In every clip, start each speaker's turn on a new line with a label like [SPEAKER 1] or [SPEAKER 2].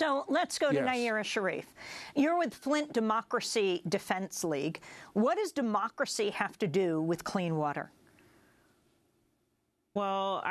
[SPEAKER 1] So let's go to Nayyirah Sharif. You're with Flint Democracy Defense League. What does democracy have to do with clean water?
[SPEAKER 2] Well,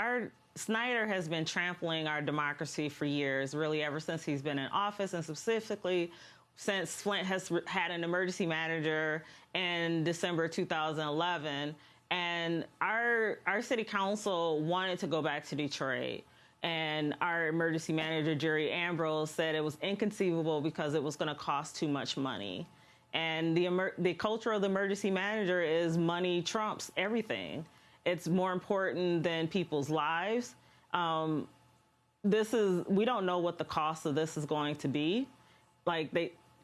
[SPEAKER 2] Snyder has been trampling our democracy for years, really ever since he's been in office, and specifically since Flint has had an emergency manager in December 2011. And our city council wanted to go back to Detroit. And our emergency manager, Jerry Ambrose, said it was inconceivable because it was going to cost too much money. And the culture of the emergency manager is money trumps everything. It's more important than people's lives. We don't know what the cost of this is going to be.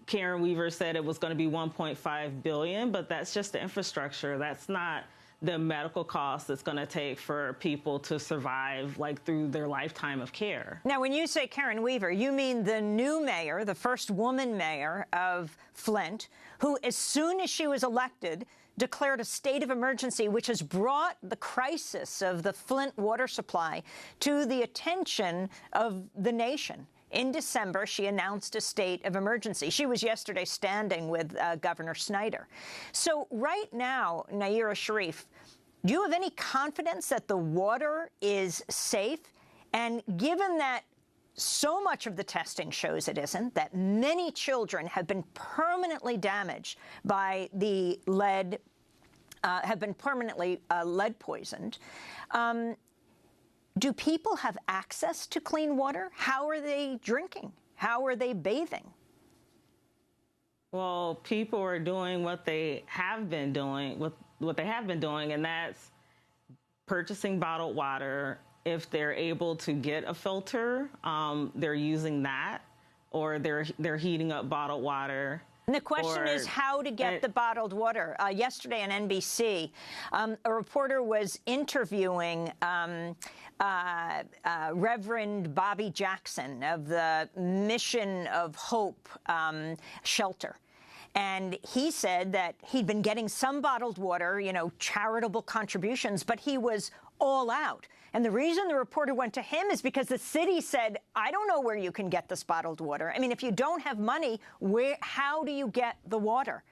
[SPEAKER 2] Karen Weaver said it was going to be $1.5 billion, but that's just the infrastructure. That's not the medical costs it's going to take for people to survive, through their lifetime of care.
[SPEAKER 1] Now, when you say Karen Weaver, you mean the new mayor, the first woman mayor of Flint, who, as soon as she was elected, declared a state of emergency, which has brought the crisis of the Flint water supply to the attention of the nation. In December, she announced a state of emergency. She was yesterday standing with Governor Snyder. So right now, Nayyirah Sharif, do you have any confidence that the water is safe? And given that so much of the testing shows it isn't, that many children have been permanently damaged by the lead, lead poisoned, do people have access to clean water? How are they drinking? How are they bathing?
[SPEAKER 2] Well, people are doing what they have been doing, and that's purchasing bottled water. If they're able to get a filter, they're using that, or they're heating up bottled water.
[SPEAKER 1] And the question is how to get the bottled water. Yesterday on NBC, a reporter was interviewing Reverend Bobby Jackson of the Mission of Hope shelter. And he said that he'd been getting some bottled water, charitable contributions, but he was all out. And the reason the reporter went to him is because the city said, I don't know where you can get this bottled water. I mean, if you don't have money, how do you get the water?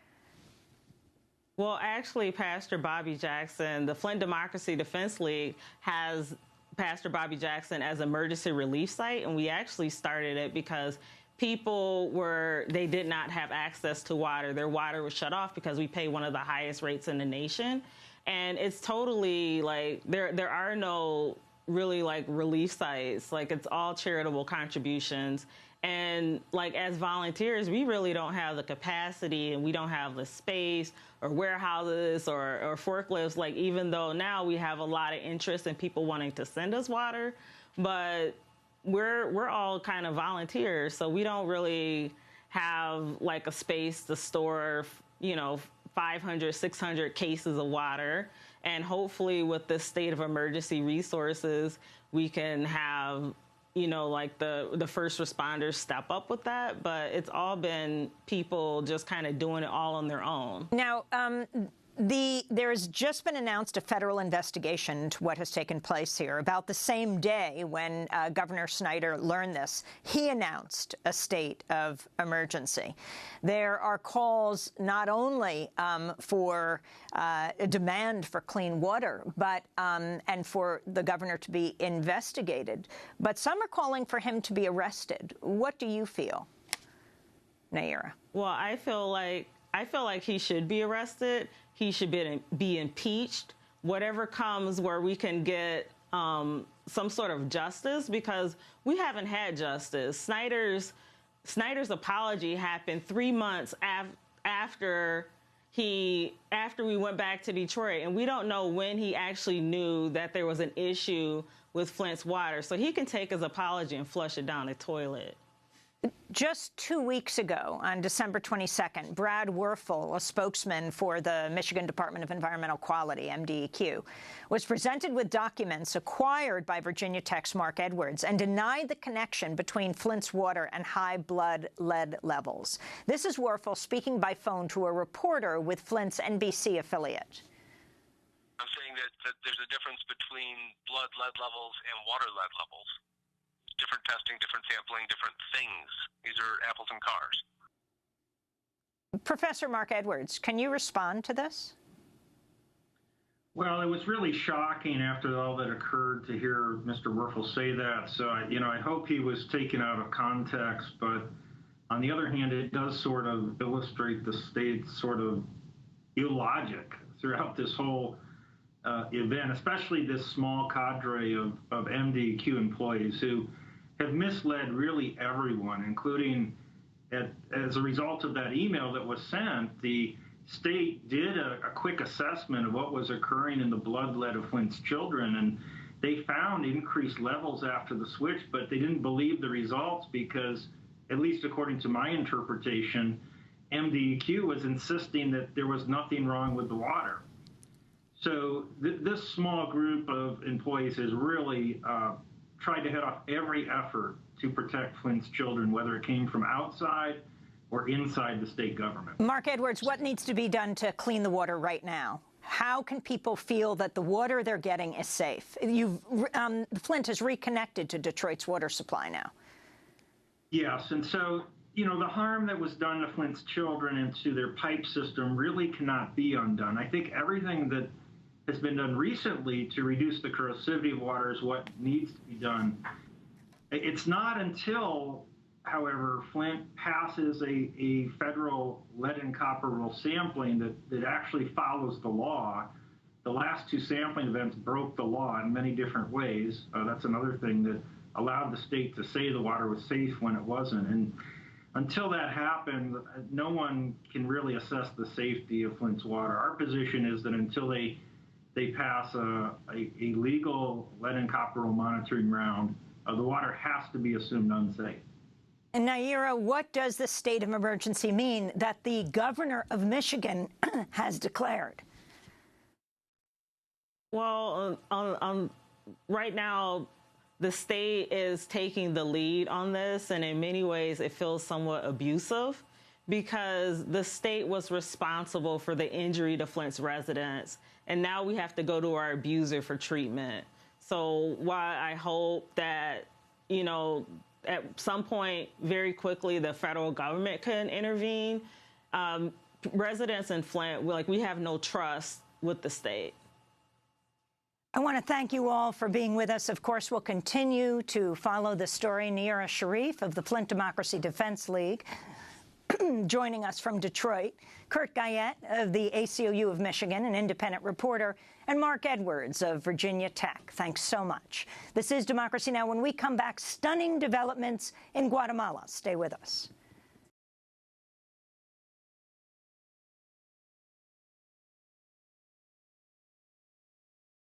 [SPEAKER 2] Well, actually, Pastor Bobby Jackson, the Flint Democracy Defense League has Pastor Bobby Jackson as emergency relief site. And we actually started it because people they did not have access to water. Their water was shut off because we pay one of the highest rates in the nation. And it's totally there are no really relief sites. It's all charitable contributions. And as volunteers, we really don't have the capacity, and we don't have the space or warehouses or forklifts. Even though now we have a lot of interest in people wanting to send us water, but we're all kind of volunteers, so we don't really have a space to store 500, 600 cases of water. And hopefully with this state of emergency resources, we can have, the first responders step up with that. But it's all been people just kind of doing it all on their own.
[SPEAKER 1] Now, there's just been announced a federal investigation into what has taken place here. About the same day when Governor Snyder learned this, he announced a state of emergency. There are calls not only for a demand for clean water, but and for the governor to be investigated, but some are calling for him to be arrested. What do you feel, Nayyirah?
[SPEAKER 2] Well, I feel like he should be arrested. He should be impeached. Whatever comes where we can get some sort of justice, because we haven't had justice. Snyder's apology happened 3 months after we went back to Detroit, and we don't know when he actually knew that there was an issue with Flint's water. So he can take his apology and flush it down the toilet.
[SPEAKER 1] Just 2 weeks ago, on December 22nd, Brad Werfel, a spokesman for the Michigan Department of Environmental Quality, MDEQ, was presented with documents acquired by Virginia Tech's Mark Edwards and denied the connection between Flint's water and high blood lead levels. This is Werfel speaking by phone to a reporter with Flint's NBC affiliate.
[SPEAKER 3] I'm saying that there's a difference between blood lead levels and water lead levels. different testing, different sampling, different things. These are apples and cars.
[SPEAKER 1] Professor Mark Edwards, can you respond to this?
[SPEAKER 4] Well, it was really shocking after all that occurred to hear Mr. Werfel say that. So, I hope he was taken out of context. But on the other hand, it does sort of illustrate the state's sort of illogic throughout this whole event, especially this small cadre of MDEQ employees who have misled really everyone, including as a result of that email that was sent, the state did a quick assessment of what was occurring in the blood lead of Flint's children, and they found increased levels after the switch, but they didn't believe the results because, at least according to my interpretation, MDEQ was insisting that there was nothing wrong with the water. So this small group of employees has really tried to head off every effort to protect Flint's children, whether it came from outside or inside the state government.
[SPEAKER 1] Mark Edwards, what needs to be done to clean the water right now? How can people feel that the water they're getting is safe? Flint is reconnected to Detroit's water supply now.
[SPEAKER 4] Yes, and so, the harm that was done to Flint's children and to their pipe system really cannot be undone. I think everything that has been done recently to reduce the corrosivity of water is what needs to be done. It's not until, however, Flint passes a federal lead and copper rule sampling that actually follows the law. The last two sampling events broke the law in many different ways. That's another thing that allowed the state to say the water was safe when it wasn't. And until that happened, no one can really assess the safety of Flint's water. Our position is that until they pass a legal lead and copper rule monitoring round, the water has to be assumed unsafe.
[SPEAKER 1] And Naira, what does the state of emergency mean that the governor of Michigan has declared?
[SPEAKER 2] Well, right now, the state is taking the lead on this, and in many ways it feels somewhat abusive because the state was responsible for the injury to Flint's residents, and now we have to go to our abuser for treatment. So while I hope that, at some point very quickly the federal government can intervene, residents in Flint, we have no trust with the state.
[SPEAKER 1] I want to thank you all for being with us. Of course, we'll continue to follow the story. Naira Sharif of the Flint Democracy Defense League joining us from Detroit, Kurt Guyette of the ACLU of Michigan, an independent reporter, and Mark Edwards of Virginia Tech. Thanks so much. This is Democracy Now! When we come back, stunning developments in Guatemala. Stay with us.